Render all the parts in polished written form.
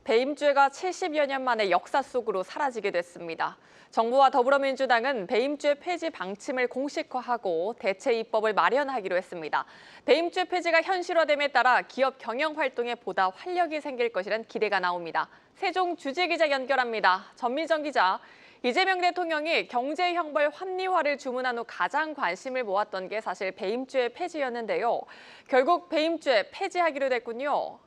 배임죄가 70여 년 만에 역사 속으로 사라지게 됐습니다. 정부와 더불어민주당은 배임죄 폐지 방침을 공식화하고 대체 입법을 마련하기로 했습니다. 배임죄 폐지가 현실화됨에 따라 기업 경영 활동에 보다 활력이 생길 것이란 기대가 나옵니다. 세종 주재기자 연결합니다. 전민정 기자. 이재명 대통령이 경제형벌 합리화를 주문한 후 가장 관심을 모았던 게 사실 배임죄 폐지였는데요. 결국 배임죄 폐지하기로 됐군요.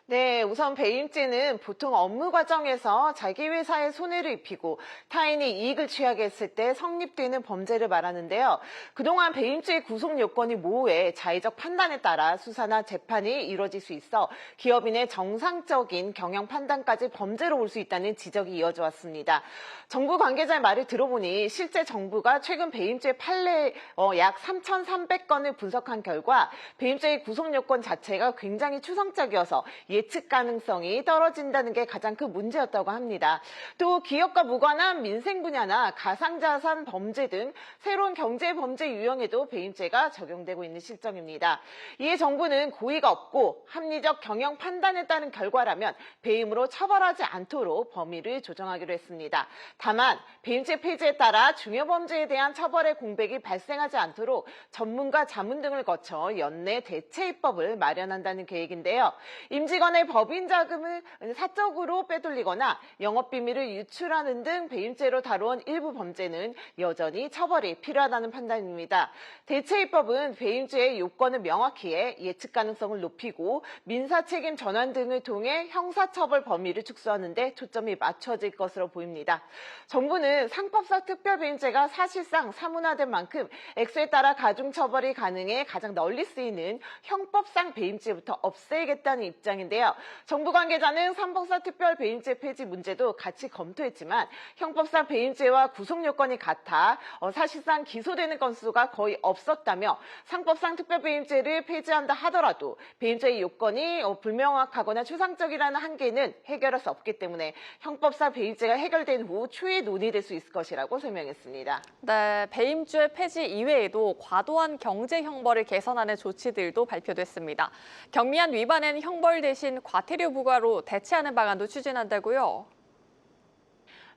네, 우선 배임죄는 보통 업무 과정에서 자기 회사에 손해를 입히고 타인이 이익을 취하게 했을 때 성립되는 범죄를 말하는데요. 그동안 배임죄의 구속 요건이 모호해 자의적 판단에 따라 수사나 재판이 이루어질 수 있어 기업인의 정상적인 경영 판단까지 범죄로 올 수 있다는 지적이 이어져 왔습니다. 정부 관계자의 말을 들어보니 실제 정부가 최근 배임죄 판례 약 3,300건을 분석한 결과 배임죄의 구속 요건 자체가 굉장히 추상적이어서 예측 가능성이 떨어진다는 게 가장 큰 문제였다고 합니다. 또 기업과 무관한 민생 분야나 가상자산 범죄 등 새로운 경제 범죄 유형에도 배임죄가 적용되고 있는 실정입니다. 이에 정부는 고의가 없고 합리적 경영 판단에 따른 결과라면 배임으로 처벌하지 않도록 범위를 조정하기로 했습니다. 다만 배임죄 폐지에 따라 중요 범죄에 대한 처벌의 공백이 발생하지 않도록 전문가 자문 등을 거쳐 연내 대체 입법을 마련한다는 계획인데요. 임직원의 법인 자금을 사적으로 빼돌리거나 영업비밀을 유출하는 등 배임죄로 다루온 일부 범죄는 여전히 처벌이 필요하다는 판단입니다. 대체 입법은 배임죄의 요건을 명확히 해 예측 가능성을 높이고 민사책임 전환 등을 통해 형사처벌 범위를 축소하는 데 초점이 맞춰질 것으로 보입니다. 정부는 상법상 특별배임죄가 사실상 사문화된 만큼 액수에 따라 가중처벌이 가능해 가장 널리 쓰이는 형법상 배임죄부터 없애겠다는 입장인데요. 정부 관계자는 상법상 특별배임죄 폐지 문제도 같이 검토했지만 형법상 배임죄와 구속요건이 같아 사실상 기소되는 건수가 거의 없었다며 상법상 특별배임죄를 폐지한다 하더라도 배임죄의 요건이 불명확하거나 추상적이라는 한계는 해결할 수 없기 때문에 형법상 배임죄가 해결된 후 추후에 논의될 수 있을 것이라고 설명했습니다. 네, 배임죄 폐지 이외에도 과도한 경제 형벌을 개선하는 조치들도 발표됐습니다. 경미한 위반엔 형벌 대신 과태료 부과로 대체하는 방안도 추진한다고요?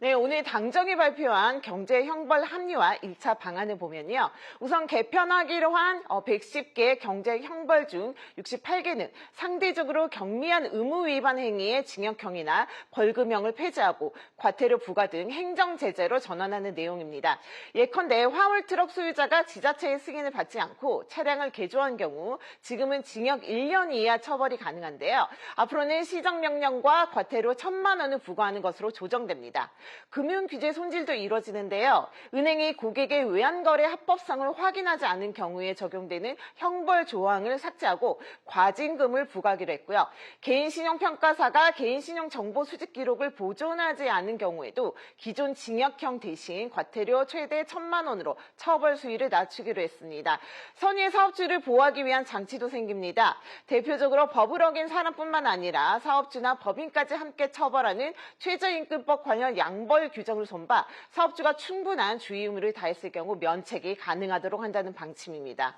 네, 오늘 당정이 발표한 경제형벌 합리화 1차 방안을 보면요. 우선 개편하기로 한 110개 경제형벌 중 68개는 상대적으로 경미한 의무 위반 행위의 징역형이나 벌금형을 폐지하고 과태료 부과 등 행정제재로 전환하는 내용입니다. 예컨대 화물트럭 소유자가 지자체의 승인을 받지 않고 차량을 개조한 경우 지금은 징역 1년 이하 처벌이 가능한데요. 앞으로는 시정명령과 과태료 1,000만 원을 부과하는 것으로 조정됩니다. 금융규제 손질도 이뤄지는데요. 은행이 고객의 외환거래 합법성을 확인하지 않은 경우에 적용되는 형벌 조항을 삭제하고 과징금을 부과하기로 했고요. 개인신용평가사가 개인신용정보 수집 기록을 보존하지 않은 경우에도 기존 징역형 대신 과태료 최대 1,000만 원으로 처벌 수위를 낮추기로 했습니다. 선의의 사업주를 보호하기 위한 장치도 생깁니다. 대표적으로 법을 어긴 사람뿐만 아니라 사업주나 법인까지 함께 처벌하는 최저임금법 관련 양벌 규정을 손봐 사업주가 충분한 주의 의무를 다했을 경우 면책이 가능하도록 한다는 방침입니다.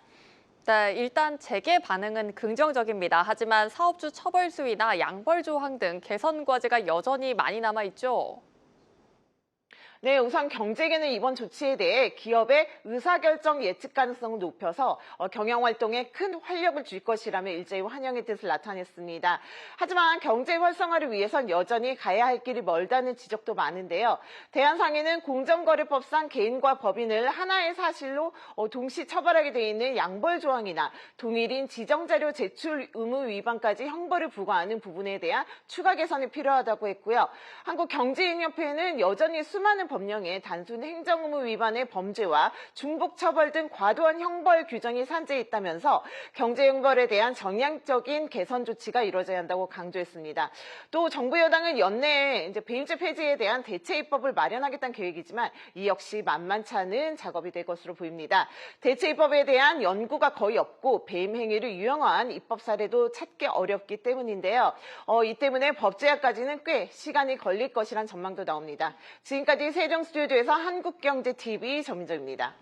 네, 일단 재개 반응은 긍정적입니다. 하지만 사업주 처벌 수위나 양벌 조항 등 개선 과제가 여전히 많이 남아있죠. 네, 우선 경제계는 이번 조치에 대해 기업의 의사결정 예측 가능성을 높여서 경영활동에 큰 활력을 줄 것이라며 일제히 환영의 뜻을 나타냈습니다. 하지만 경제 활성화를 위해선 여전히 가야 할 길이 멀다는 지적도 많은데요. 대한상인은 공정거래법상 개인과 법인을 하나의 사실로 동시 처벌하게 돼 있는 양벌 조항이나 동일인 지정자료 제출 의무 위반까지 형벌을 부과하는 부분에 대한 추가 개선이 필요하다고 했고요. 한국경제인협회는 여전히 수많은 법령에 단순 행정의무 위반의 범죄와 중복처벌 등 과도한 형벌 규정이 산재해 있다면서 경제형벌에 대한 정량적인 개선 조치가 이루어져야 한다고 강조했습니다. 또 정부 여당은 연내에 배임죄 폐지에 대한 대체 입법을 마련하겠다는 계획이지만 이 역시 만만치 않은 작업이 될 것으로 보입니다. 대체 입법에 대한 연구가 거의 없고 배임 행위를 유형화한 입법 사례도 찾기 어렵기 때문인데요. 이 때문에 법 제약까지는 꽤 시간이 걸릴 것이란 전망도 나옵니다. 지금까지 세종 스튜디오에서 한국경제TV 전민정입니다.